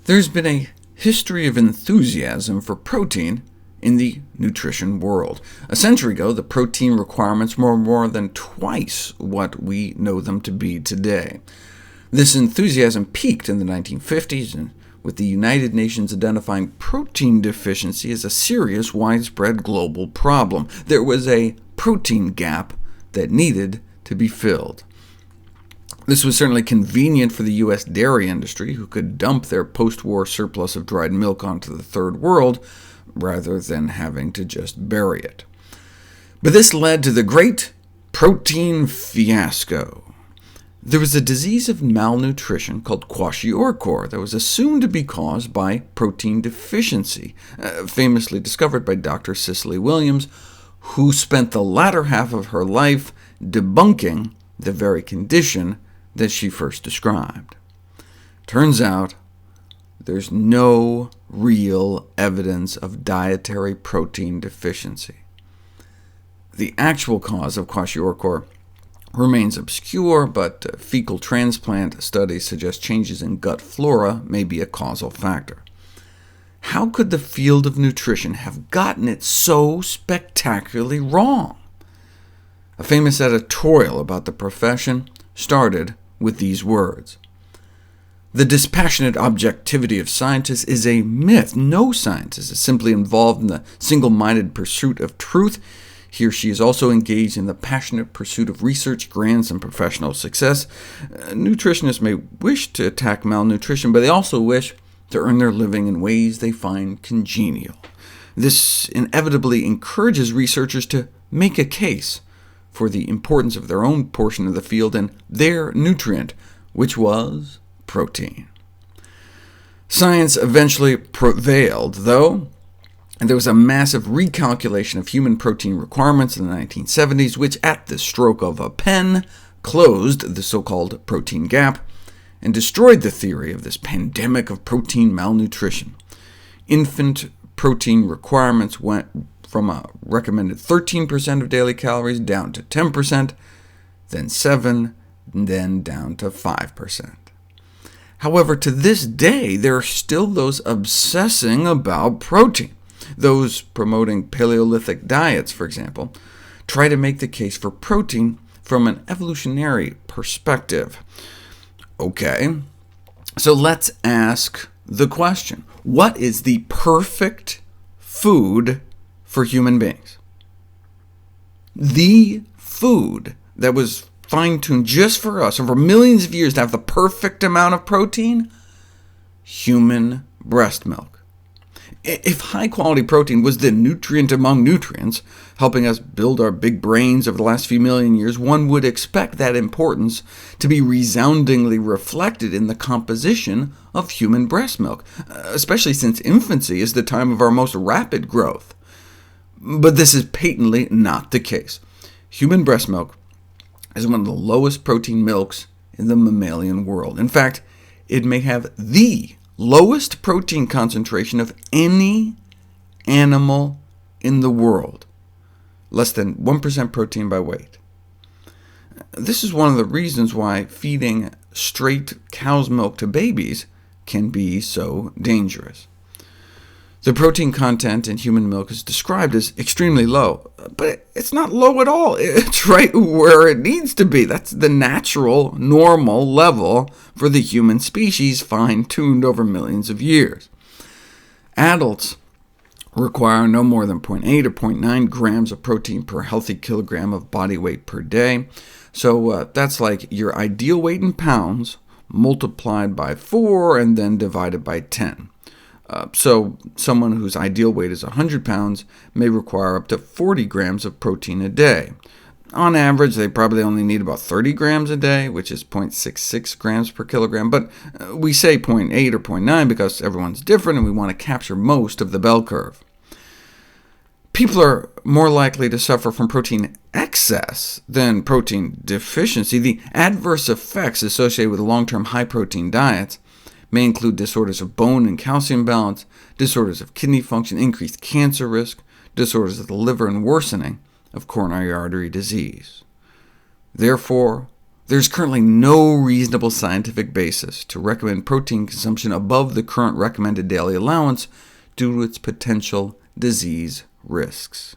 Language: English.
There's been a history of enthusiasm for protein in the nutrition world. A century ago, the protein requirements were more than twice what we know them to be today. This enthusiasm peaked in the 1950s, and with the United Nations identifying protein deficiency as a serious, widespread global problem. There was a protein gap that needed to be filled. This was certainly convenient for the U.S. dairy industry, who could dump their post-war surplus of dried milk onto the Third World, rather than having to just bury it. But this led to the Greatprotein Fiasco. There was a disease of malnutrition called kwashiorkor that was assumed to be caused by protein deficiency, famously discovered by Dr. Cicely Williams, who spent the latter half of her life debunking the very condition that she first described. Turns out there's no real evidence of dietary protein deficiency. The actual cause of kwashiorkor remains obscure, but fecal transplant studies suggest changes in gut flora may be a causal factor. How could the field of nutrition have gotten it so spectacularly wrong? A famous editorial about the profession started with these words: "The dispassionate objectivity of scientists is a myth. No scientist is simply involved in the single-minded pursuit of truth. He or she is also engaged in the passionate pursuit of research grants and professional success. Nutritionists may wish to attack malnutrition, but they also wish to earn their living in ways they find congenial. This inevitably encourages researchers to make a case for the importance of their own portion of the field and their nutrient, which was protein." Science eventually prevailed, though, and there was a massive recalculation of human protein requirements in the 1970s, which at the stroke of a pen closed the so-called protein gap, and destroyed the theory of this pandemic of protein malnutrition. Infant protein requirements went from a recommended 13% of daily calories down to 10%, then 7%, and then down to 5%. However, to this day, there are still those obsessing about protein. Those promoting Paleolithic diets, for example, try to make the case for protein from an evolutionary perspective. OK, so let's ask the question: what is the perfect food for human beings? The food that was fine-tuned just for us over millions of years to have the perfect amount of protein? Human breast milk. If high-quality protein was the nutrient among nutrients, helping us build our big brains over the last few million years, one would expect that importance to be resoundingly reflected in the composition of human breast milk, especially since infancy is the time of our most rapid growth. But this is patently not the case. Human breast milk is one of the lowest protein milks in the mammalian world. In fact, it may have the lowest protein concentration of any animal in the world, less than 1% protein by weight. This is one of the reasons why feeding straight cow's milk to babies can be so dangerous. The protein content in human milk is described as extremely low, but it's not low at all. It's right where it needs to be. That's the natural, normal level for the human species, fine-tuned over millions of years. Adults require no more than 0.8 or 0.9 grams of protein per healthy kilogram of body weight per day. So that's like your ideal weight in pounds multiplied by 4 and then divided by 10. So someone whose ideal weight is 100 pounds may require up to 40 grams of protein a day. On average, they probably only need about 30 grams a day, which is 0.66 grams per kilogram, but we say 0.8 or 0.9 because everyone's different and we want to capture most of the bell curve. People are more likely to suffer from protein excess than protein deficiency. The adverse effects associated with long-term high-protein diets may include disorders of bone and calcium balance, disorders of kidney function, increased cancer risk, disorders of the liver, and worsening of coronary artery disease. Therefore, There's currently no reasonable scientific basis to recommend protein consumption above the current recommended daily allowance due to its potential disease risks.